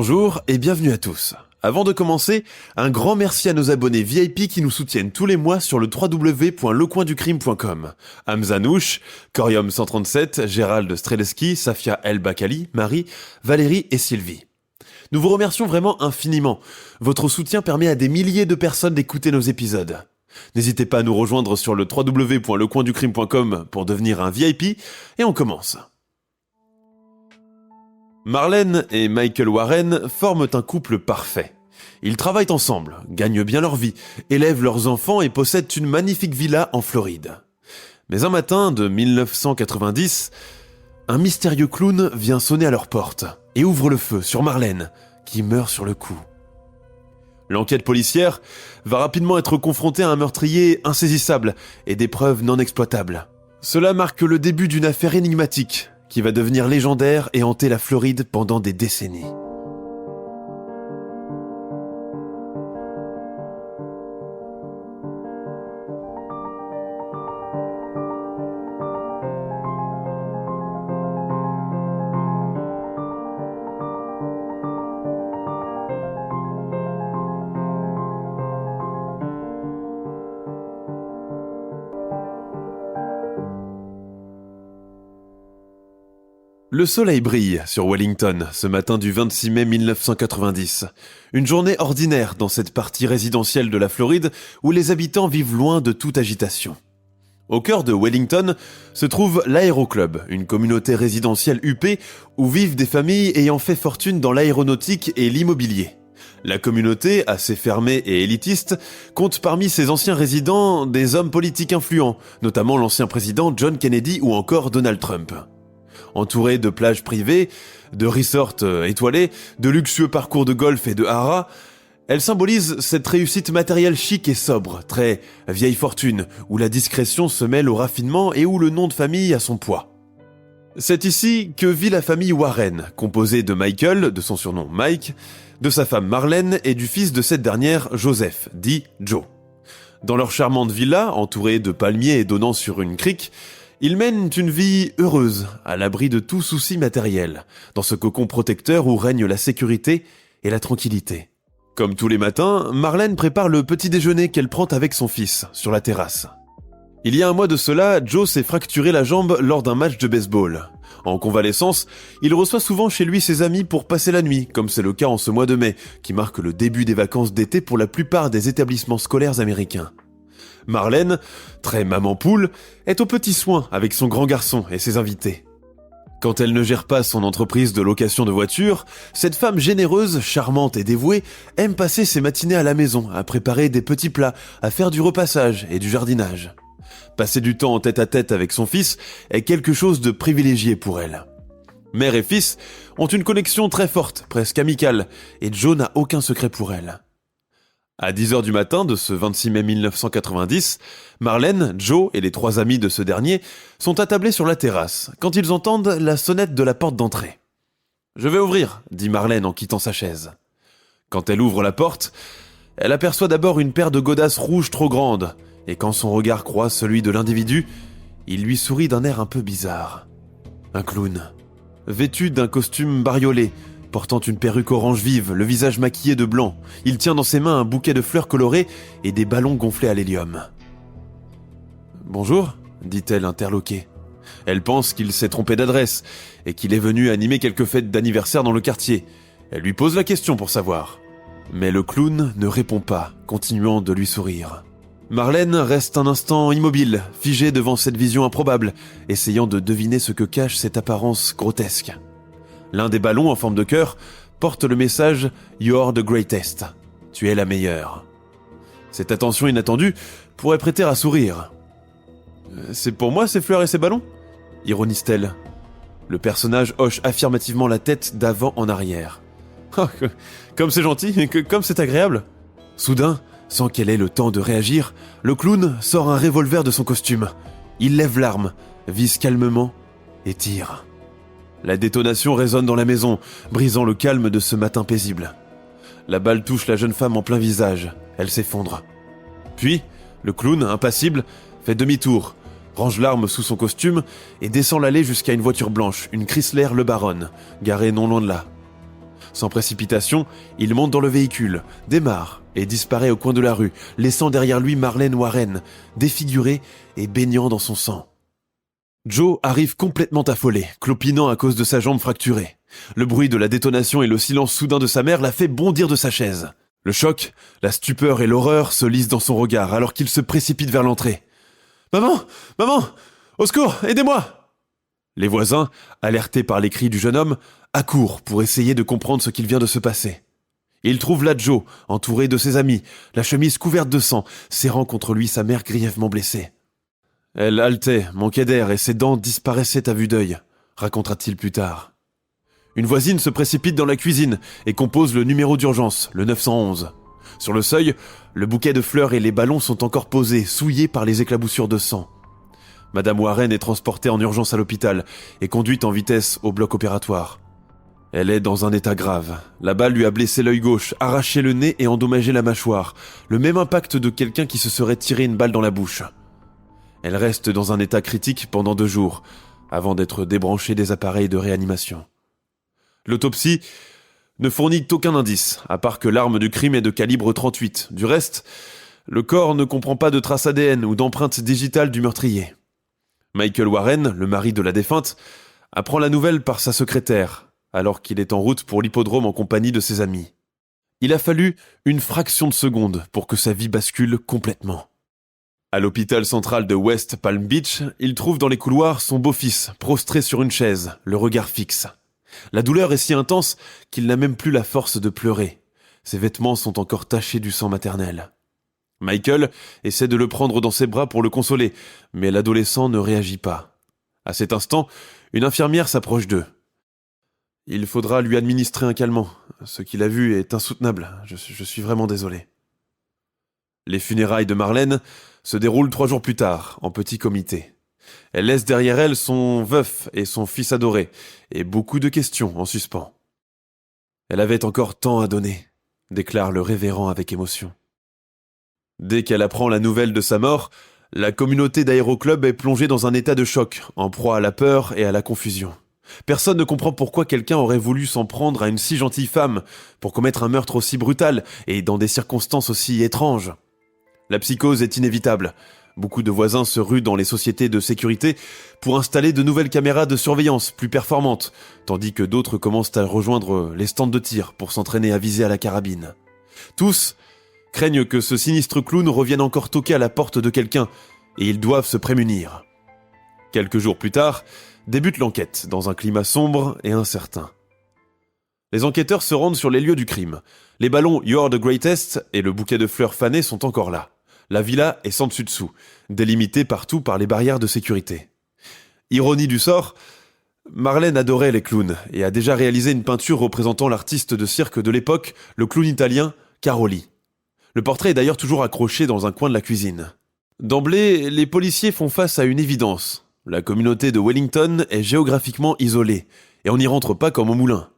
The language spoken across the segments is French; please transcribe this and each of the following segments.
Bonjour et bienvenue à tous. Avant de commencer, un grand merci à nos abonnés VIP qui nous soutiennent tous les mois sur le www.lecoinducrime.com. Hamzanouche, Corium 137, Gérald Streleski, Safia El Bakali, Marie, Valérie et Sylvie. Nous vous remercions vraiment infiniment. Votre soutien permet à des milliers de personnes d'écouter nos épisodes. N'hésitez pas à nous rejoindre sur le www.lecoinducrime.com pour devenir un VIP et on commence. Marlène et Michael Warren forment un couple parfait. Ils travaillent ensemble, gagnent bien leur vie, élèvent leurs enfants et possèdent une magnifique villa en Floride. Mais un matin de 1990, un mystérieux clown vient sonner à leur porte et ouvre le feu sur Marlène, qui meurt sur le coup. L'enquête policière va rapidement être confrontée à un meurtrier insaisissable et des preuves non exploitables. Cela marque le début d'une affaire énigmatique qui va devenir légendaire et hanter la Floride pendant des décennies. Le soleil brille sur Wellington ce matin du 26 mai 1990. Une journée ordinaire dans cette partie résidentielle de la Floride où les habitants vivent loin de toute agitation. Au cœur de Wellington se trouve l'Aéroclub, une communauté résidentielle huppée où vivent des familles ayant fait fortune dans l'aéronautique et l'immobilier. La communauté, assez fermée et élitiste, compte parmi ses anciens résidents des hommes politiques influents, notamment l'ancien président John Kennedy ou encore Donald Trump. Entourée de plages privées, de resorts étoilés, de luxueux parcours de golf et de haras, elle symbolise cette réussite matérielle chic et sobre, très vieille fortune, où la discrétion se mêle au raffinement et où le nom de famille a son poids. C'est ici que vit la famille Warren, composée de Michael, de son surnom Mike, de sa femme Marlène et du fils de cette dernière, Joseph, dit Joe. Dans leur charmante villa, entourée de palmiers et donnant sur une crique, ils mènent une vie heureuse, à l'abri de tout souci matériel, dans ce cocon protecteur où règne la sécurité et la tranquillité. Comme tous les matins, Marlène prépare le petit déjeuner qu'elle prend avec son fils, sur la terrasse. Il y a un mois de cela, Joe s'est fracturé la jambe lors d'un match de baseball. En convalescence, il reçoit souvent chez lui ses amis pour passer la nuit, comme c'est le cas en ce mois de mai, qui marque le début des vacances d'été pour la plupart des établissements scolaires américains. Marlène, très maman poule, est aux petits soins avec son grand garçon et ses invités. Quand elle ne gère pas son entreprise de location de voitures, cette femme généreuse, charmante et dévouée aime passer ses matinées à la maison, à préparer des petits plats, à faire du repassage et du jardinage. Passer du temps en tête-à-tête avec son fils est quelque chose de privilégié pour elle. Mère et fils ont une connexion très forte, presque amicale, et Joe n'a aucun secret pour elle. À 10h du matin de ce 26 mai 1990, Marlène, Joe et les trois amis de ce dernier sont attablés sur la terrasse quand ils entendent la sonnette de la porte d'entrée. « Je vais ouvrir », dit Marlène en quittant sa chaise. Quand elle ouvre la porte, elle aperçoit d'abord une paire de godasses rouges trop grandes, et quand son regard croise celui de l'individu, il lui sourit d'un air un peu bizarre. Un clown, vêtu d'un costume bariolé, portant une perruque orange vive, le visage maquillé de blanc, il tient dans ses mains un bouquet de fleurs colorées et des ballons gonflés à l'hélium. « Bonjour », dit-elle interloquée. Elle pense qu'il s'est trompé d'adresse et qu'il est venu animer quelques fêtes d'anniversaire dans le quartier. Elle lui pose la question pour savoir. Mais le clown ne répond pas, continuant de lui sourire. Marlène reste un instant immobile, figée devant cette vision improbable, essayant de deviner ce que cache cette apparence grotesque. L'un des ballons en forme de cœur porte le message « You're the greatest ». Tu es la meilleure. Cette attention inattendue pourrait prêter à sourire. « C'est pour moi ces fleurs et ces ballons ?» ironise-t-elle. Le personnage hoche affirmativement la tête d'avant en arrière. « Oh, comme c'est gentil, comme c'est agréable !» Soudain, sans qu'elle ait le temps de réagir, le clown sort un revolver de son costume. Il lève l'arme, vise calmement et tire. La détonation résonne dans la maison, brisant le calme de ce matin paisible. La balle touche la jeune femme en plein visage. Elle s'effondre. Puis, le clown, impassible, fait demi-tour, range l'arme sous son costume et descend l'allée jusqu'à une voiture blanche, une Chrysler Le Baron, garée non loin de là. Sans précipitation, il monte dans le véhicule, démarre et disparaît au coin de la rue, laissant derrière lui Marlène Warren, défigurée et baignant dans son sang. Joe arrive complètement affolé, clopinant à cause de sa jambe fracturée. Le bruit de la détonation et le silence soudain de sa mère l'a fait bondir de sa chaise. Le choc, la stupeur et l'horreur se lisent dans son regard alors qu'il se précipite vers l'entrée. « Maman! Maman! Au secours! Aidez-moi !» Les voisins, alertés par les cris du jeune homme, accourent pour essayer de comprendre ce qu'il vient de se passer. Ils trouvent là Joe, entouré de ses amis, la chemise couverte de sang, serrant contre lui sa mère grièvement blessée. Elle haletait, manquait d'air et ses dents disparaissaient à vue d'œil, racontera-t-il plus tard. Une voisine se précipite dans la cuisine et compose le numéro d'urgence, le 911. Sur le seuil, le bouquet de fleurs et les ballons sont encore posés, souillés par les éclaboussures de sang. Madame Warren est transportée en urgence à l'hôpital et conduite en vitesse au bloc opératoire. Elle est dans un état grave. La balle lui a blessé l'œil gauche, arraché le nez et endommagé la mâchoire. Le même impact de quelqu'un qui se serait tiré une balle dans la bouche. Elle reste dans un état critique pendant 2 jours, avant d'être débranchée des appareils de réanimation. L'autopsie ne fournit aucun indice, à part que l'arme du crime est de calibre 38. Du reste, le corps ne comprend pas de traces ADN ou d'empreintes digitales du meurtrier. Michael Warren, le mari de la défunte, apprend la nouvelle par sa secrétaire, alors qu'il est en route pour l'hippodrome en compagnie de ses amis. Il a fallu une fraction de seconde pour que sa vie bascule complètement. À l'hôpital central de West Palm Beach, il trouve dans les couloirs son beau-fils, prostré sur une chaise, le regard fixe. La douleur est si intense qu'il n'a même plus la force de pleurer. Ses vêtements sont encore tachés du sang maternel. Michael essaie de le prendre dans ses bras pour le consoler, mais l'adolescent ne réagit pas. À cet instant, une infirmière s'approche d'eux. Il faudra lui administrer un calmant. Ce qu'il a vu est insoutenable. Je suis vraiment désolé. Les funérailles de Marlène se déroulent 3 jours plus tard, en petit comité. Elle laisse derrière elle son veuf et son fils adoré, et beaucoup de questions en suspens. Elle avait encore tant à donner, déclare le révérend avec émotion. Dès qu'elle apprend la nouvelle de sa mort, la communauté d'Aéroclub est plongée dans un état de choc, en proie à la peur et à la confusion. Personne ne comprend pourquoi quelqu'un aurait voulu s'en prendre à une si gentille femme, pour commettre un meurtre aussi brutal et dans des circonstances aussi étranges. La psychose est inévitable. Beaucoup de voisins se ruent dans les sociétés de sécurité pour installer de nouvelles caméras de surveillance plus performantes, tandis que d'autres commencent à rejoindre les stands de tir pour s'entraîner à viser à la carabine. Tous craignent que ce sinistre clown revienne encore toquer à la porte de quelqu'un, et ils doivent se prémunir. Quelques jours plus tard, débute l'enquête, dans un climat sombre et incertain. Les enquêteurs se rendent sur les lieux du crime. Les ballons You're the Greatest et le bouquet de fleurs fanées sont encore là. La villa est sans dessus-dessous, délimitée partout par les barrières de sécurité. Ironie du sort, Marlène adorait les clowns et a déjà réalisé une peinture représentant l'artiste de cirque de l'époque, le clown italien Caroli. Le portrait est d'ailleurs toujours accroché dans un coin de la cuisine. D'emblée, les policiers font face à une évidence. La communauté de Wellington est géographiquement isolée, et on n'y rentre pas comme au moulin.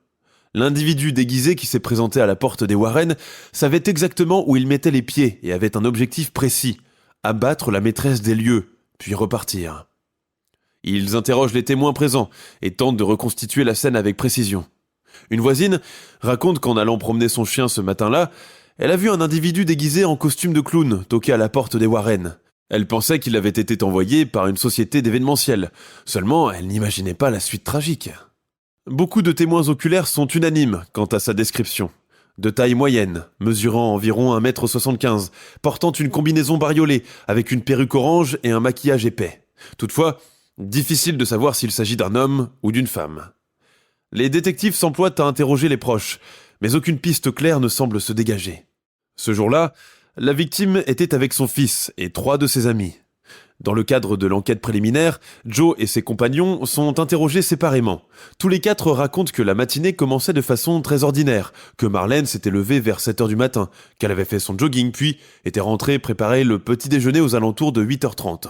L'individu déguisé qui s'est présenté à la porte des Warren savait exactement où il mettait les pieds et avait un objectif précis, abattre la maîtresse des lieux, puis repartir. Ils interrogent les témoins présents et tentent de reconstituer la scène avec précision. Une voisine raconte qu'en allant promener son chien ce matin-là, elle a vu un individu déguisé en costume de clown toquer à la porte des Warren. Elle pensait qu'il avait été envoyé par une société d'événementiel, seulement elle n'imaginait pas la suite tragique. Beaucoup de témoins oculaires sont unanimes quant à sa description. De taille moyenne, mesurant environ 1,75 m, portant une combinaison bariolée, avec une perruque orange et un maquillage épais. Toutefois, difficile de savoir s'il s'agit d'un homme ou d'une femme. Les détectives s'emploient à interroger les proches, mais aucune piste claire ne semble se dégager. Ce jour-là, la victime était avec son fils et 3 de ses amis. Dans le cadre de l'enquête préliminaire, Joe et ses compagnons sont interrogés séparément. Tous les 4 racontent que la matinée commençait de façon très ordinaire, que Marlène s'était levée vers 7h du matin, qu'elle avait fait son jogging puis était rentrée préparer le petit déjeuner aux alentours de 8h30.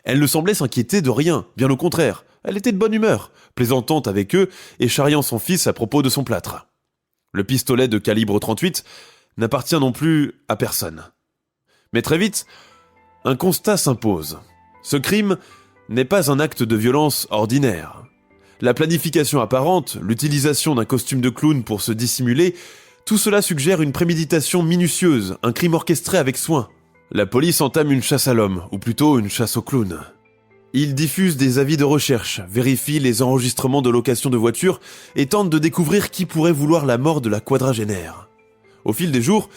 Elle ne semblait s'inquiéter de rien, bien au contraire. Elle était de bonne humeur, plaisantant avec eux et charriant son fils à propos de son plâtre. Le pistolet de calibre 38 n'appartient non plus à personne. Mais très vite, un constat s'impose. Ce crime n'est pas un acte de violence ordinaire. La planification apparente, l'utilisation d'un costume de clown pour se dissimuler, tout cela suggère une préméditation minutieuse, un crime orchestré avec soin. La police entame une chasse à l'homme, ou plutôt une chasse au clown. Ils diffusent des avis de recherche, vérifient les enregistrements de location de voitures et tentent de découvrir qui pourrait vouloir la mort de la quadragénaire. Au fil des jours,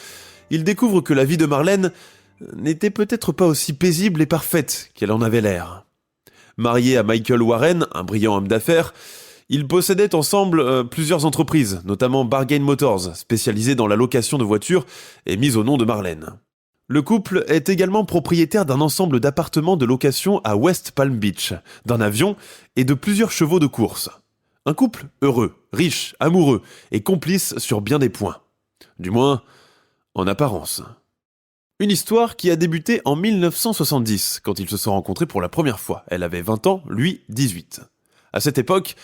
ils découvrent que la vie de Marlène n'était peut-être pas aussi paisible et parfaite qu'elle en avait l'air. Marié à Michael Warren, un brillant homme d'affaires, ils possédaient ensemble plusieurs entreprises, notamment Bargain Motors, spécialisée dans la location de voitures et mise au nom de Marlène. Le couple est également propriétaire d'un ensemble d'appartements de location à West Palm Beach, d'un avion et de plusieurs chevaux de course. Un couple heureux, riche, amoureux et complice sur bien des points. Du moins, en apparence. Une histoire qui a débuté en 1970, quand ils se sont rencontrés pour la première fois. Elle avait 20 ans, lui 18. À cette époque,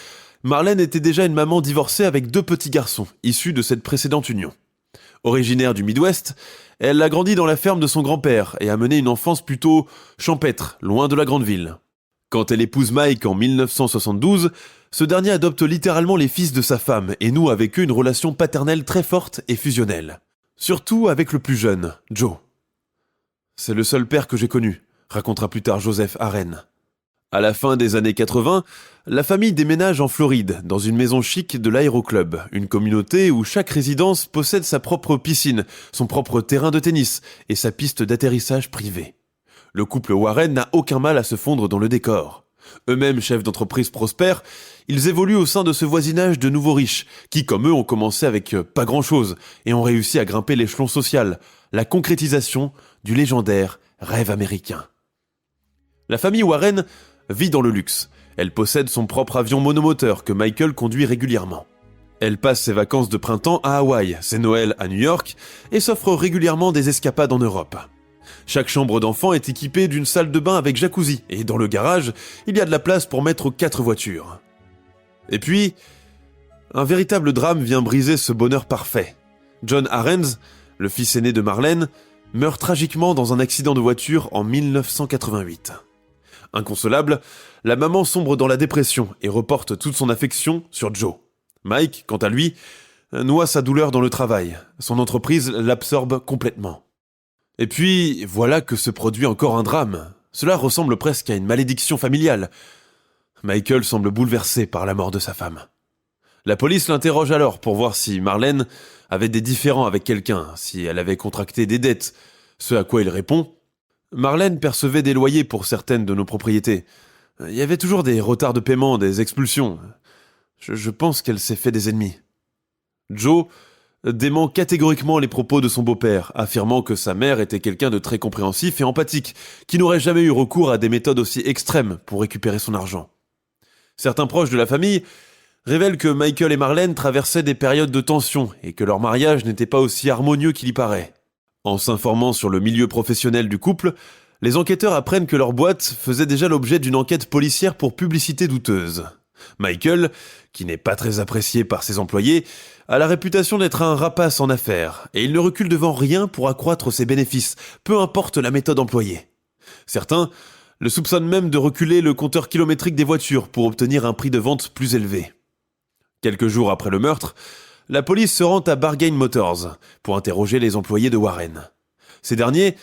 Marlène était déjà une maman divorcée avec 2 petits garçons, issus de cette précédente union. Originaire du Midwest, elle a grandi dans la ferme de son grand-père et a mené une enfance plutôt champêtre, loin de la grande ville. Quand elle épouse Mike en 1972, ce dernier adopte littéralement les fils de sa femme et noue avec eux une relation paternelle très forte et fusionnelle. Surtout avec le plus jeune, Joe. C'est le seul père que j'ai connu, racontera plus tard Joseph Aren. À la fin des années 80, la famille déménage en Floride, dans une maison chic de l'Aéroclub, une communauté où chaque résidence possède sa propre piscine, son propre terrain de tennis et sa piste d'atterrissage privée. Le couple Warren n'a aucun mal à se fondre dans le décor. Eux-mêmes chefs d'entreprise prospères, ils évoluent au sein de ce voisinage de nouveaux riches, qui comme eux ont commencé avec pas grand-chose et ont réussi à grimper l'échelon social, la concrétisation du légendaire rêve américain. La famille Warren vit dans le luxe. Elle possède son propre avion monomoteur que Michael conduit régulièrement. Elle passe ses vacances de printemps à Hawaï, ses Noëls à New York et s'offre régulièrement des escapades en Europe. Chaque chambre d'enfant est équipée d'une salle de bain avec jacuzzi et dans le garage, il y a de la place pour mettre 4 voitures. Et puis, un véritable drame vient briser ce bonheur parfait. John Arens, le fils aîné de Marlène, meurt tragiquement dans un accident de voiture en 1988. Inconsolable, la maman sombre dans la dépression et reporte toute son affection sur Joe. Mike, quant à lui, noie sa douleur dans le travail. Son entreprise l'absorbe complètement. Et puis, voilà que se produit encore un drame. Cela ressemble presque à une malédiction familiale. Michael semble bouleversé par la mort de sa femme. La police l'interroge alors pour voir si Marlène avait des différends avec quelqu'un, si elle avait contracté des dettes, ce à quoi il répond « Marlène percevait des loyers pour certaines de nos propriétés. Il y avait toujours des retards de paiement, des expulsions. Je pense qu'elle s'est fait des ennemis. » Joe dément catégoriquement les propos de son beau-père, affirmant que sa mère était quelqu'un de très compréhensif et empathique, qui n'aurait jamais eu recours à des méthodes aussi extrêmes pour récupérer son argent. Certains proches de la famille révèlent que Michael et Marlène traversaient des périodes de tension et que leur mariage n'était pas aussi harmonieux qu'il y paraît. En s'informant sur le milieu professionnel du couple, les enquêteurs apprennent que leur boîte faisait déjà l'objet d'une enquête policière pour publicité douteuse. Michael, qui n'est pas très apprécié par ses employés, a la réputation d'être un rapace en affaires, et il ne recule devant rien pour accroître ses bénéfices, peu importe la méthode employée. Certains le soupçonnent même de reculer le compteur kilométrique des voitures pour obtenir un prix de vente plus élevé. Quelques jours après le meurtre, la police se rend à Bargain Motors pour interroger les employés de Warren. Ces derniers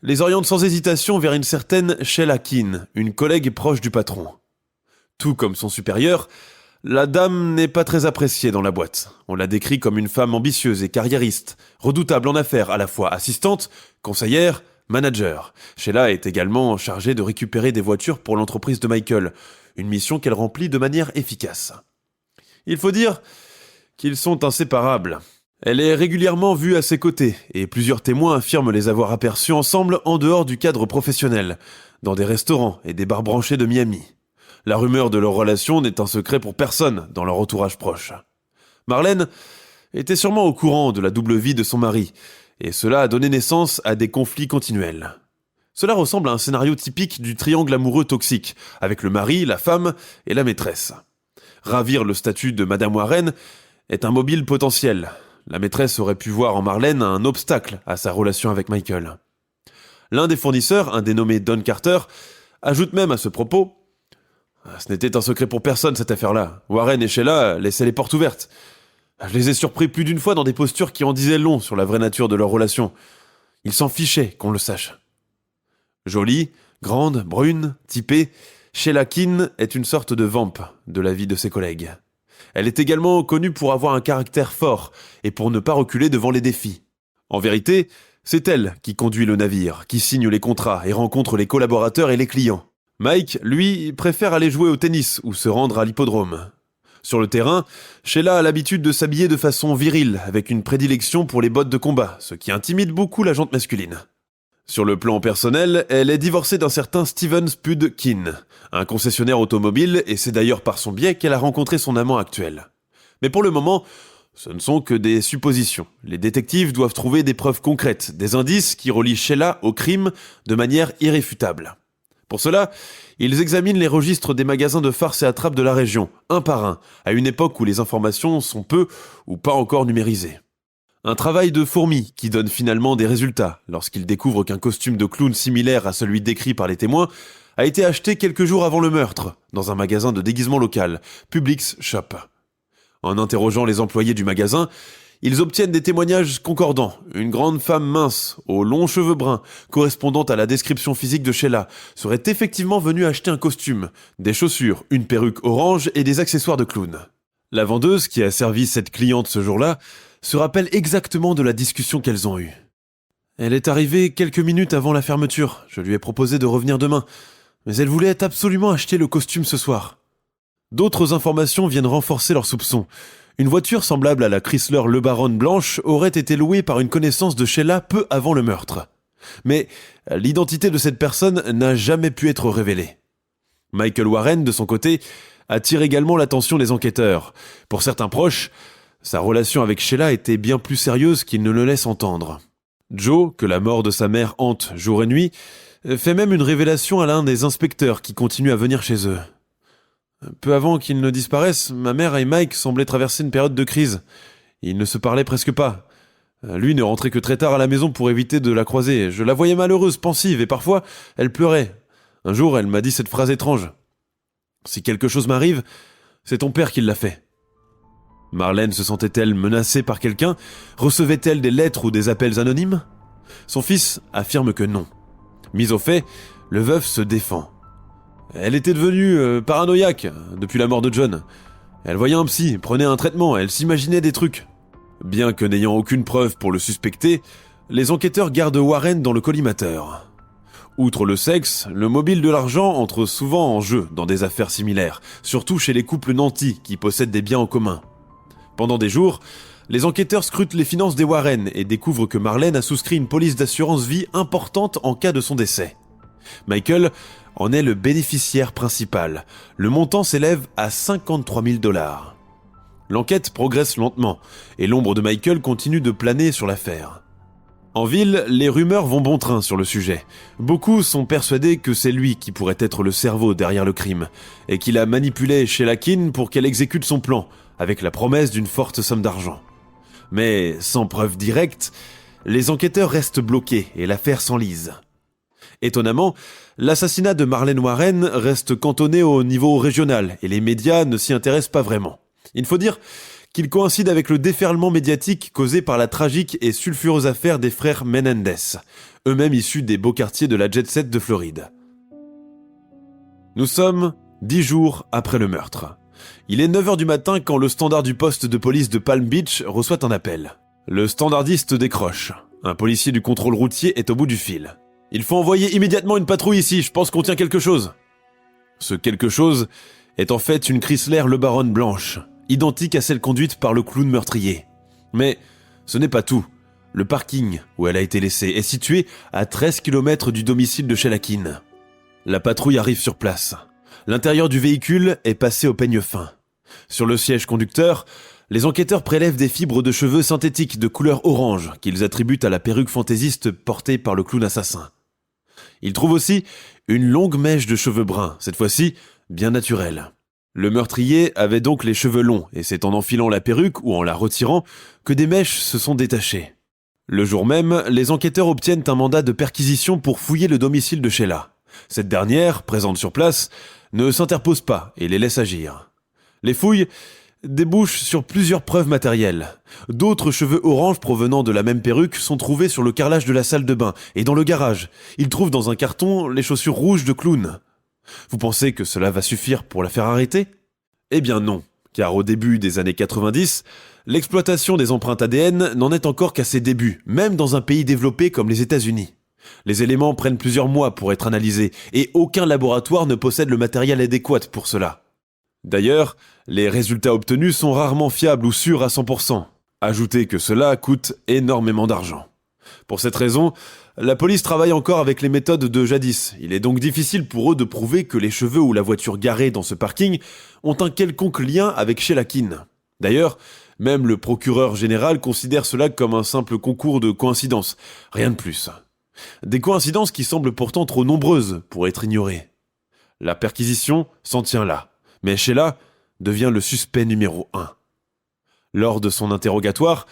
les orientent sans hésitation vers une certaine Sheila Keane, une collègue proche du patron. Tout comme son supérieur, la dame n'est pas très appréciée dans la boîte. On la décrit comme une femme ambitieuse et carriériste, redoutable en affaires, à la fois assistante, conseillère, manager. Sheila est également chargée de récupérer des voitures pour l'entreprise de Michael, une mission qu'elle remplit de manière efficace. Il faut dire qu'ils sont inséparables. Elle est régulièrement vue à ses côtés, et plusieurs témoins affirment les avoir aperçus ensemble en dehors du cadre professionnel, dans des restaurants et des bars branchés de Miami. La rumeur de leur relation n'est un secret pour personne dans leur entourage proche. Marlène était sûrement au courant de la double vie de son mari, et cela a donné naissance à des conflits continuels. Cela ressemble à un scénario typique du triangle amoureux toxique, avec le mari, la femme et la maîtresse. Ravir le statut de Madame Warren est un mobile potentiel. La maîtresse aurait pu voir en Marlène un obstacle à sa relation avec Michael. L'un des fournisseurs, un dénommé Don Carter, ajoute même à ce propos Ce n'était un secret pour personne, cette affaire-là. Warren et Sheila laissaient les portes ouvertes. Je les ai surpris plus d'une fois dans des postures qui en disaient long sur la vraie nature de leur relation. Ils s'en fichaient qu'on le sache. Jolie, grande, brune, typée, Sheila Keane est une sorte de vamp de la vie de ses collègues. Elle est également connue pour avoir un caractère fort et pour ne pas reculer devant les défis. En vérité, c'est elle qui conduit le navire, qui signe les contrats et rencontre les collaborateurs et les clients. Mike, lui, préfère aller jouer au tennis ou se rendre à l'hippodrome. Sur le terrain, Sheila a l'habitude de s'habiller de façon virile, avec une prédilection pour les bottes de combat, ce qui intimide beaucoup la jante masculine. Sur le plan personnel, elle est divorcée d'un certain Steven Spud Keane, un concessionnaire automobile, et c'est d'ailleurs par son biais qu'elle a rencontré son amant actuel. Mais pour le moment, ce ne sont que des suppositions. Les détectives doivent trouver des preuves concrètes, des indices qui relient Sheila au crime de manière irréfutable. Pour cela, ils examinent les registres des magasins de farces et attrapes de la région, un par un, à une époque où les informations sont peu ou pas encore numérisées. Un travail de fourmi qui donne finalement des résultats lorsqu'ils découvrent qu'un costume de clown similaire à celui décrit par les témoins a été acheté quelques jours avant le meurtre dans un magasin de déguisement local, Publix Shop. En interrogeant les employés du magasin, ils obtiennent des témoignages concordants. Une grande femme mince, aux longs cheveux bruns, correspondant à la description physique de Sheila, serait effectivement venue acheter un costume, des chaussures, une perruque orange et des accessoires de clown. La vendeuse qui a servi cette cliente ce jour-là se rappelle exactement de la discussion qu'elles ont eue. Elle est arrivée quelques minutes avant la fermeture. Je lui ai proposé de revenir demain, mais elle voulait absolument acheter le costume ce soir. D'autres informations viennent renforcer leurs soupçons. Une voiture semblable à la Chrysler LeBaron blanche aurait été louée par une connaissance de Sheila peu avant le meurtre. Mais l'identité de cette personne n'a jamais pu être révélée. Michael Warren, de son côté, attire également l'attention des enquêteurs. Pour certains proches, sa relation avec Sheila était bien plus sérieuse qu'il ne le laisse entendre. Joe, que la mort de sa mère hante jour et nuit, fait même une révélation à l'un des inspecteurs qui continue à venir chez eux. Peu avant qu'ils ne disparaissent, ma mère et Mike semblaient traverser une période de crise. Ils ne se parlaient presque pas. Lui ne rentrait que très tard à la maison pour éviter de la croiser. Je la voyais malheureuse, pensive, et parfois, elle pleurait. Un jour, elle m'a dit cette phrase étrange. « Si quelque chose m'arrive, c'est ton père qui l'a fait. » Marlène se sentait-elle menacée par quelqu'un? Recevait-elle des lettres ou des appels anonymes? Son fils affirme que non. Mis au fait, le veuf se défend. Elle était devenue paranoïaque depuis la mort de John. Elle voyait un psy, prenait un traitement, elle s'imaginait des trucs. Bien que n'ayant aucune preuve pour le suspecter, les enquêteurs gardent Warren dans le collimateur. Outre le sexe, le mobile de l'argent entre souvent en jeu dans des affaires similaires, surtout chez les couples nantis qui possèdent des biens en commun. Pendant des jours, les enquêteurs scrutent les finances des Warren et découvrent que Marlène a souscrit une police d'assurance vie importante en cas de son décès. Michael en est le bénéficiaire principal. Le montant s'élève à 53 000 $. L'enquête progresse lentement et l'ombre de Michael continue de planer sur l'affaire. En ville, les rumeurs vont bon train sur le sujet. Beaucoup sont persuadés que c'est lui qui pourrait être le cerveau derrière le crime et qu'il a manipulé Sheila Keane pour qu'elle exécute son plan avec la promesse d'une forte somme d'argent. Mais sans preuve directe, les enquêteurs restent bloqués et l'affaire s'enlise. Étonnamment, l'assassinat de Marlène Warren reste cantonné au niveau régional et les médias ne s'y intéressent pas vraiment. Il faut dire qu'il coïncide avec le déferlement médiatique causé par la tragique et sulfureuse affaire des frères Menendez, eux-mêmes issus des beaux quartiers de la jet-set de Floride. Nous sommes 10 jours après le meurtre. Il est 9h du matin quand le standard du poste de police de Palm Beach reçoit un appel. Le standardiste décroche. Un policier du contrôle routier est au bout du fil. « Il faut envoyer immédiatement une patrouille ici, je pense qu'on tient quelque chose. » Ce quelque chose est en fait une Chrysler LeBaron blanche, identique à celle conduite par le clown meurtrier. Mais ce n'est pas tout. Le parking où elle a été laissée est situé à 13 km du domicile de Sheila Keane. La patrouille arrive sur place. L'intérieur du véhicule est passé au peigne fin. Sur le siège conducteur, les enquêteurs prélèvent des fibres de cheveux synthétiques de couleur orange qu'ils attribuent à la perruque fantaisiste portée par le clown assassin. Ils trouvent aussi une longue mèche de cheveux bruns, cette fois-ci bien naturelle. Le meurtrier avait donc les cheveux longs et c'est en enfilant la perruque ou en la retirant que des mèches se sont détachées. Le jour même, les enquêteurs obtiennent un mandat de perquisition pour fouiller le domicile de Sheila. Cette dernière, présente sur place, ne s'interpose pas et les laisse agir. Les fouilles débouchent sur plusieurs preuves matérielles. D'autres cheveux orange provenant de la même perruque sont trouvés sur le carrelage de la salle de bain et dans le garage. Ils trouvent dans un carton les chaussures rouges de clown. Vous pensez que cela va suffire pour la faire arrêter ? Eh bien non, car au début des années 90, l'exploitation des empreintes ADN n'en est encore qu'à ses débuts, même dans un pays développé comme les États-Unis. Les éléments prennent plusieurs mois pour être analysés et aucun laboratoire ne possède le matériel adéquat pour cela. D'ailleurs, les résultats obtenus sont rarement fiables ou sûrs à 100%. Ajoutez que cela coûte énormément d'argent. Pour cette raison, la police travaille encore avec les méthodes de jadis. Il est donc difficile pour eux de prouver que les cheveux ou la voiture garée dans ce parking ont un quelconque lien avec Sheila Keane. D'ailleurs, même le procureur général considère cela comme un simple concours de coïncidences, rien de plus. Des coïncidences qui semblent pourtant trop nombreuses pour être ignorées. La perquisition s'en tient là, mais Sheila devient le suspect numéro 1. Lors de son interrogatoire,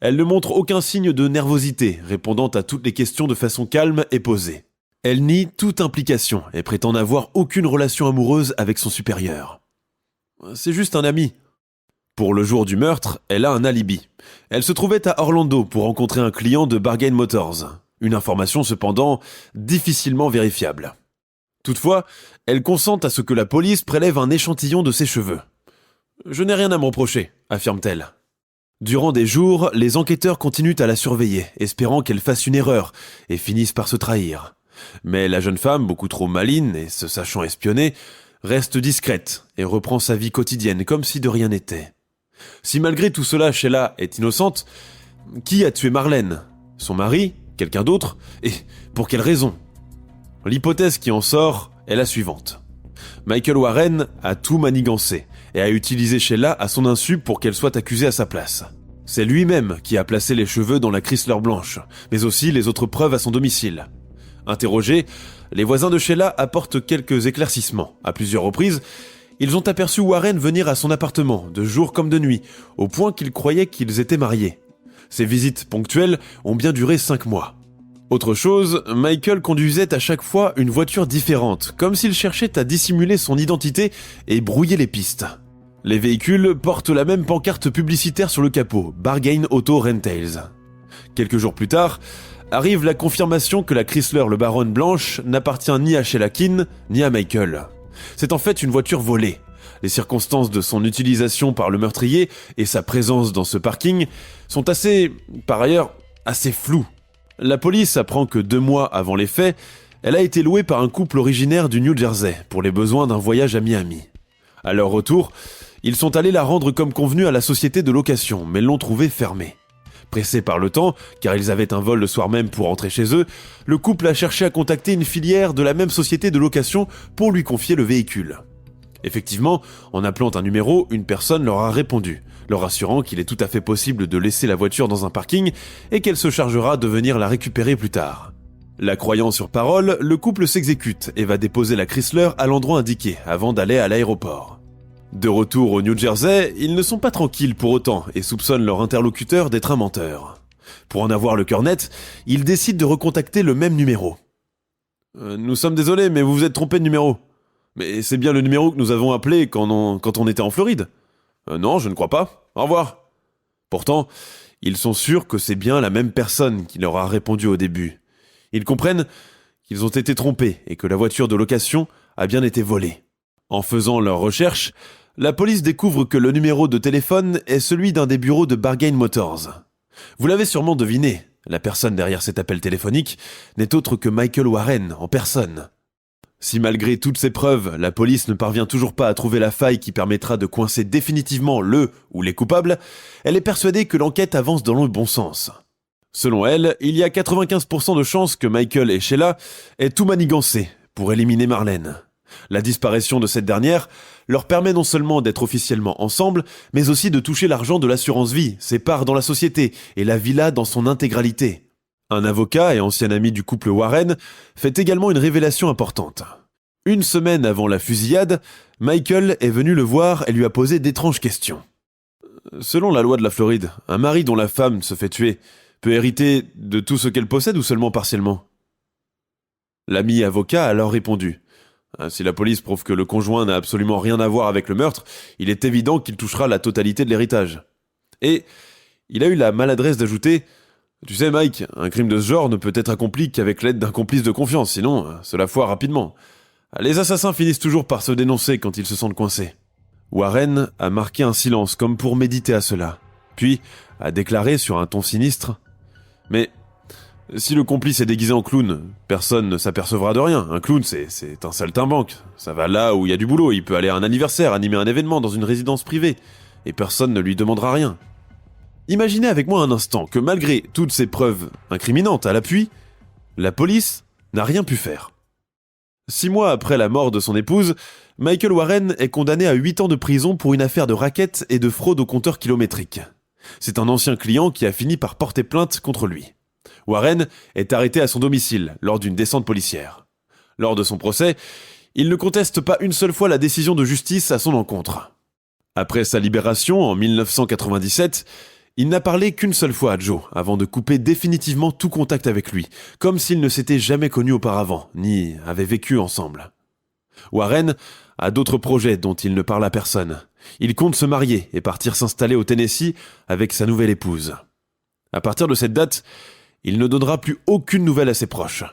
elle ne montre aucun signe de nervosité, répondant à toutes les questions de façon calme et posée. Elle nie toute implication et prétend n'avoir aucune relation amoureuse avec son supérieur. C'est juste un ami. Pour le jour du meurtre, elle a un alibi. Elle se trouvait à Orlando pour rencontrer un client de Bargain Motors. Une information cependant difficilement vérifiable. Toutefois, elle consent à ce que la police prélève un échantillon de ses cheveux. « Je n'ai rien à me reprocher », affirme-t-elle. Durant des jours, les enquêteurs continuent à la surveiller, espérant qu'elle fasse une erreur, et finissent par se trahir. Mais la jeune femme, beaucoup trop maligne et se sachant espionnée, reste discrète et reprend sa vie quotidienne comme si de rien n'était. Si malgré tout cela, Sheila est innocente, qui a tué Marlène ? Son mari ? Quelqu'un d'autre ? Et pour quelle raison ? L'hypothèse qui en sort est la suivante. Michael Warren a tout manigancé et a utilisé Sheila à son insu pour qu'elle soit accusée à sa place. C'est lui-même qui a placé les cheveux dans la Chrysler blanche, mais aussi les autres preuves à son domicile. Interrogés, les voisins de Sheila apportent quelques éclaircissements. À plusieurs reprises, ils ont aperçu Warren venir à son appartement, de jour comme de nuit, au point qu'ils croyaient qu'ils étaient mariés. Ces visites ponctuelles ont bien duré 5 mois. Autre chose, Michael conduisait à chaque fois une voiture différente, comme s'il cherchait à dissimuler son identité et brouiller les pistes. Les véhicules portent la même pancarte publicitaire sur le capot, Bargain Auto Rentals. Quelques jours plus tard, arrive la confirmation que la Chrysler Le Baron blanche n'appartient ni à Sheila Keane, ni à Michael. C'est en fait une voiture volée. Les circonstances de son utilisation par le meurtrier et sa présence dans ce parking sont par ailleurs, assez floues. La police apprend que 2 mois avant les faits, elle a été louée par un couple originaire du New Jersey pour les besoins d'un voyage à Miami. À leur retour, ils sont allés la rendre comme convenu à la société de location, mais l'ont trouvée fermée. Pressés par le temps, car ils avaient un vol le soir même pour rentrer chez eux, le couple a cherché à contacter une filière de la même société de location pour lui confier le véhicule. Effectivement, en appelant un numéro, une personne leur a répondu, leur assurant qu'il est tout à fait possible de laisser la voiture dans un parking et qu'elle se chargera de venir la récupérer plus tard. La croyant sur parole, le couple s'exécute et va déposer la Chrysler à l'endroit indiqué avant d'aller à l'aéroport. De retour au New Jersey, ils ne sont pas tranquilles pour autant et soupçonnent leur interlocuteur d'être un menteur. Pour en avoir le cœur net, ils décident de recontacter le même numéro. « Nous sommes désolés, mais vous vous êtes trompé de numéro. Mais c'est bien le numéro que nous avons appelé quand on était en Floride. Non, je ne crois pas. Au revoir. » Pourtant, ils sont sûrs que c'est bien la même personne qui leur a répondu au début. Ils comprennent qu'ils ont été trompés et que la voiture de location a bien été volée. En faisant leurs recherches, la police découvre que le numéro de téléphone est celui d'un des bureaux de Bargain Motors. Vous l'avez sûrement deviné, la personne derrière cet appel téléphonique n'est autre que Michael Warren en personne. Si malgré toutes ces preuves, la police ne parvient toujours pas à trouver la faille qui permettra de coincer définitivement le ou les coupables, elle est persuadée que l'enquête avance dans le bon sens. Selon elle, il y a 95% de chances que Michael et Sheila aient tout manigancé pour éliminer Marlène. La disparition de cette dernière leur permet non seulement d'être officiellement ensemble, mais aussi de toucher l'argent de l'assurance vie, ses parts dans la société et la villa dans son intégralité. Un avocat et ancien ami du couple Warren fait également une révélation importante. 1 semaine avant la fusillade, Michael est venu le voir et lui a posé d'étranges questions. Selon la loi de la Floride, un mari dont la femme se fait tuer peut hériter de tout ce qu'elle possède ou seulement partiellement ? L'ami avocat a alors répondu. Si la police prouve que le conjoint n'a absolument rien à voir avec le meurtre, il est évident qu'il touchera la totalité de l'héritage. Et il a eu la maladresse d'ajouter « Tu sais Mike, un crime de ce genre ne peut être accompli qu'avec l'aide d'un complice de confiance, sinon cela foire rapidement. Les assassins finissent toujours par se dénoncer quand ils se sentent coincés. » Warren a marqué un silence comme pour méditer à cela, puis a déclaré sur un ton sinistre « Mais si le complice est déguisé en clown, personne ne s'apercevra de rien. Un clown, c'est un saltimbanque. Ça va là où il y a du boulot. Il peut aller à un anniversaire, animer un événement dans une résidence privée. Et personne ne lui demandera rien. Imaginez avec moi un instant que malgré toutes ces preuves incriminantes à l'appui, la police n'a rien pu faire. 6 mois après la mort de son épouse, Michael Warren est condamné à 8 ans de prison pour une affaire de racket et de fraude au compteur kilométrique. C'est un ancien client qui a fini par porter plainte contre lui. Warren est arrêté à son domicile lors d'une descente policière. Lors de son procès, il ne conteste pas une seule fois la décision de justice à son encontre. Après sa libération en 1997, il n'a parlé qu'une seule fois à Joe avant de couper définitivement tout contact avec lui, comme s'ils ne s'étaient jamais connus auparavant, ni avaient vécu ensemble. Warren a d'autres projets dont il ne parle à personne. Il compte se marier et partir s'installer au Tennessee avec sa nouvelle épouse. À partir de cette date, il ne donnera plus aucune nouvelle à ses proches.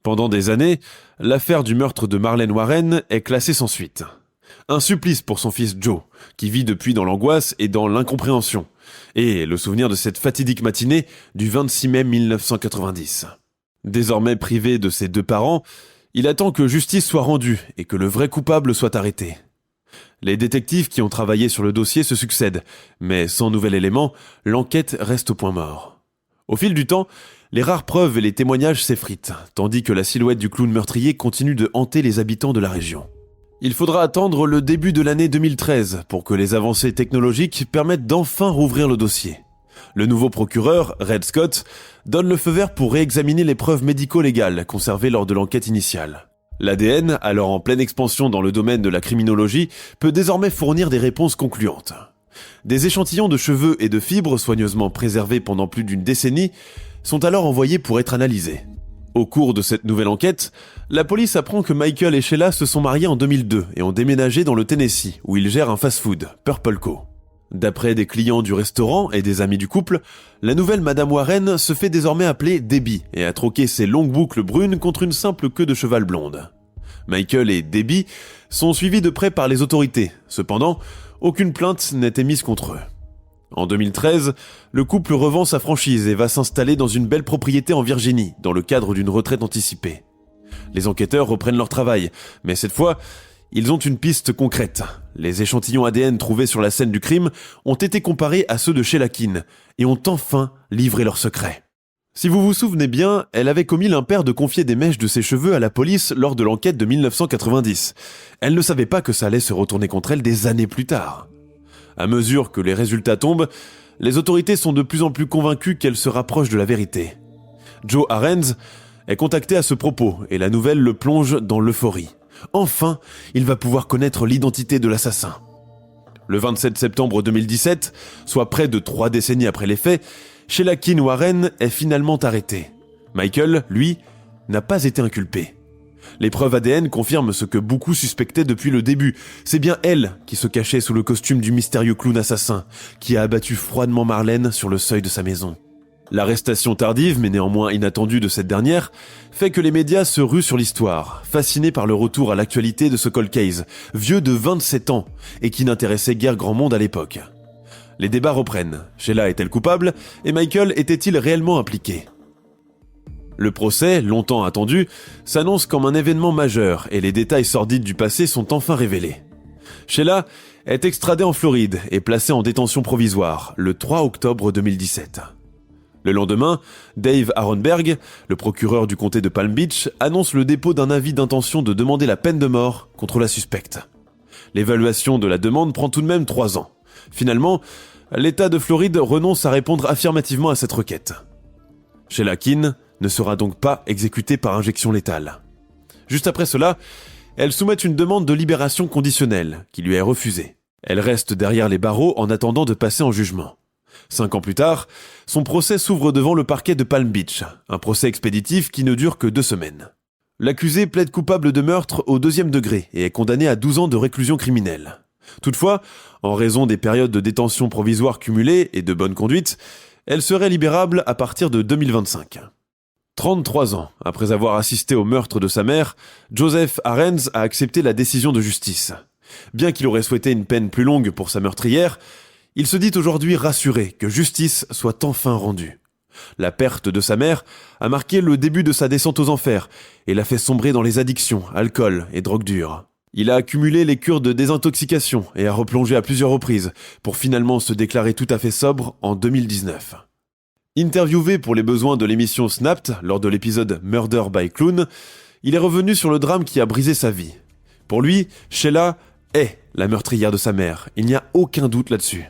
Pendant des années, l'affaire du meurtre de Marlene Warren est classée sans suite. Un supplice pour son fils Joe, qui vit depuis dans l'angoisse et dans l'incompréhension, et le souvenir de cette fatidique matinée du 26 mai 1990. Désormais privé de ses 2 parents, il attend que justice soit rendue et que le vrai coupable soit arrêté. Les détectives qui ont travaillé sur le dossier se succèdent, mais sans nouvel élément, l'enquête reste au point mort. Au fil du temps, les rares preuves et les témoignages s'effritent, tandis que la silhouette du clown meurtrier continue de hanter les habitants de la région. Il faudra attendre le début de l'année 2013 pour que les avancées technologiques permettent d'enfin rouvrir le dossier. Le nouveau procureur, Red Scott, donne le feu vert pour réexaminer les preuves médico-légales conservées lors de l'enquête initiale. L'ADN, alors en pleine expansion dans le domaine de la criminologie, peut désormais fournir des réponses concluantes. Des échantillons de cheveux et de fibres soigneusement préservés pendant plus d'une décennie sont alors envoyés pour être analysés. Au cours de cette nouvelle enquête, la police apprend que Michael et Sheila se sont mariés en 2002 et ont déménagé dans le Tennessee, où ils gèrent un fast-food, Purple Co. D'après des clients du restaurant et des amis du couple, la nouvelle Madame Warren se fait désormais appeler Debbie et a troqué ses longues boucles brunes contre une simple queue de cheval blonde. Michael et Debbie sont suivis de près par les autorités. Cependant, aucune plainte n'est émise contre eux. En 2013, le couple revend sa franchise et va s'installer dans une belle propriété en Virginie, dans le cadre d'une retraite anticipée. Les enquêteurs reprennent leur travail, mais cette fois, ils ont une piste concrète. Les échantillons ADN trouvés sur la scène du crime ont été comparés à ceux de Sheila Keane et ont enfin livré leur secret. Si vous vous souvenez bien, elle avait commis l'impair de confier des mèches de ses cheveux à la police lors de l'enquête de 1990. Elle ne savait pas que ça allait se retourner contre elle des années plus tard. À mesure que les résultats tombent, les autorités sont de plus en plus convaincues qu'elle se rapproche de la vérité. Joe Arends est contacté à ce propos et la nouvelle le plonge dans l'euphorie. Enfin, il va pouvoir connaître l'identité de l'assassin. Le 27 septembre 2017, soit près de 3 décennies après les faits, Sheila Keane Warren est finalement arrêtée. Michael, lui, n'a pas été inculpé. Les preuves ADN confirment ce que beaucoup suspectaient depuis le début. C'est bien elle qui se cachait sous le costume du mystérieux clown assassin, qui a abattu froidement Marlene sur le seuil de sa maison. L'arrestation tardive, mais néanmoins inattendue de cette dernière, fait que les médias se ruent sur l'histoire, fascinés par le retour à l'actualité de ce cold case, vieux de 27 ans, et qui n'intéressait guère grand monde à l'époque. Les débats reprennent. Sheila est-elle coupable, et Michael était-il réellement impliqué ? Le procès, longtemps attendu, s'annonce comme un événement majeur et les détails sordides du passé sont enfin révélés. Sheila est extradée en Floride et placée en détention provisoire le 3 octobre 2017. Le lendemain, Dave Aronberg, le procureur du comté de Palm Beach, annonce le dépôt d'un avis d'intention de demander la peine de mort contre la suspecte. L'évaluation de la demande prend tout de même 3 ans. Finalement, l'État de Floride renonce à répondre affirmativement à cette requête. Sheila Keane ne sera donc pas exécutée par injection létale. Juste après cela, elle soumet une demande de libération conditionnelle, qui lui est refusée. Elle reste derrière les barreaux en attendant de passer en jugement. 5 ans plus tard, son procès s'ouvre devant le parquet de Palm Beach, un procès expéditif qui ne dure que 2 semaines. L'accusé plaide coupable de meurtre au 2e degré et est condamné à 12 ans de réclusion criminelle. Toutefois, en raison des périodes de détention provisoire cumulées et de bonne conduite, elle serait libérable à partir de 2025. 33 ans après avoir assisté au meurtre de sa mère, Joseph Arends a accepté la décision de justice. Bien qu'il aurait souhaité une peine plus longue pour sa meurtrière, il se dit aujourd'hui rassuré que justice soit enfin rendue. La perte de sa mère a marqué le début de sa descente aux enfers et l'a fait sombrer dans les addictions, alcool et drogue dure. Il a accumulé les cures de désintoxication et a replongé à plusieurs reprises pour finalement se déclarer tout à fait sobre en 2019. Interviewé pour les besoins de l'émission Snapped lors de l'épisode Murder by Clown, il est revenu sur le drame qui a brisé sa vie. Pour lui, Sheila est la meurtrière de sa mère, il n'y a aucun doute là-dessus.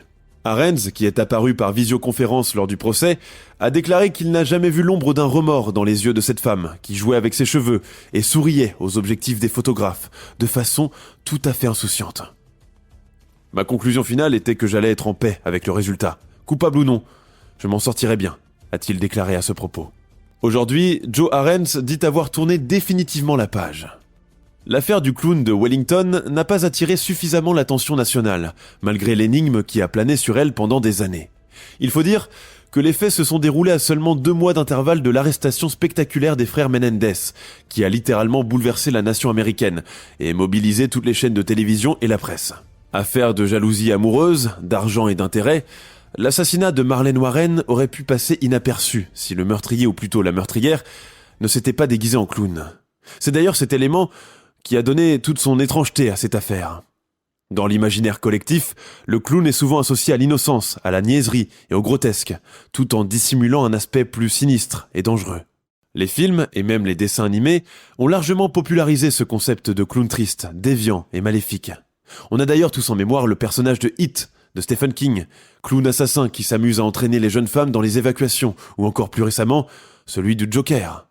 Arends, qui est apparu par visioconférence lors du procès, a déclaré qu'il n'a jamais vu l'ombre d'un remords dans les yeux de cette femme, qui jouait avec ses cheveux et souriait aux objectifs des photographes, de façon tout à fait insouciante. Ma conclusion finale était que j'allais être en paix avec le résultat. Coupable ou non, je m'en sortirai bien, a-t-il déclaré à ce propos. Aujourd'hui, Joe Arends dit avoir tourné définitivement la page. L'affaire du clown de Wellington n'a pas attiré suffisamment l'attention nationale, malgré l'énigme qui a plané sur elle pendant des années. Il faut dire que les faits se sont déroulés à seulement 2 mois d'intervalle de l'arrestation spectaculaire des frères Menendez, qui a littéralement bouleversé la nation américaine et mobilisé toutes les chaînes de télévision et la presse. Affaire de jalousie amoureuse, d'argent et d'intérêt, l'assassinat de Marlene Warren aurait pu passer inaperçu si le meurtrier ou plutôt la meurtrière ne s'était pas déguisé en clown. C'est d'ailleurs cet élément qui a donné toute son étrangeté à cette affaire. Dans l'imaginaire collectif, le clown est souvent associé à l'innocence, à la niaiserie et au grotesque, tout en dissimulant un aspect plus sinistre et dangereux. Les films, et même les dessins animés, ont largement popularisé ce concept de clown triste, déviant et maléfique. On a d'ailleurs tous en mémoire le personnage de It, de Stephen King, clown assassin qui s'amuse à entraîner les jeunes femmes dans les évacuations, ou encore plus récemment, celui du Joker.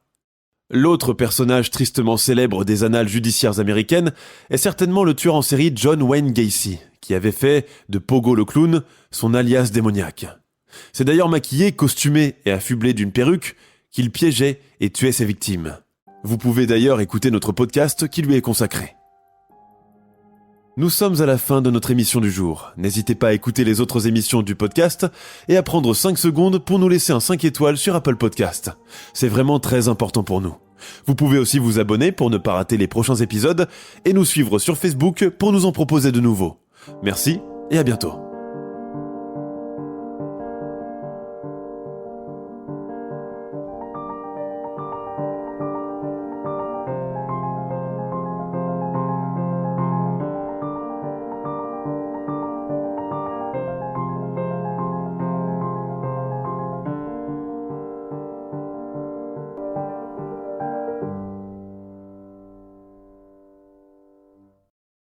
L'autre personnage tristement célèbre des annales judiciaires américaines est certainement le tueur en série John Wayne Gacy, qui avait fait de Pogo le clown son alias démoniaque. C'est d'ailleurs maquillé, costumé et affublé d'une perruque qu'il piégeait et tuait ses victimes. Vous pouvez d'ailleurs écouter notre podcast qui lui est consacré. Nous sommes à la fin de notre émission du jour. N'hésitez pas à écouter les autres émissions du podcast et à prendre 5 secondes pour nous laisser un 5 étoiles sur Apple Podcast. C'est vraiment très important pour nous. Vous pouvez aussi vous abonner pour ne pas rater les prochains épisodes et nous suivre sur Facebook pour nous en proposer de nouveaux. Merci et à bientôt.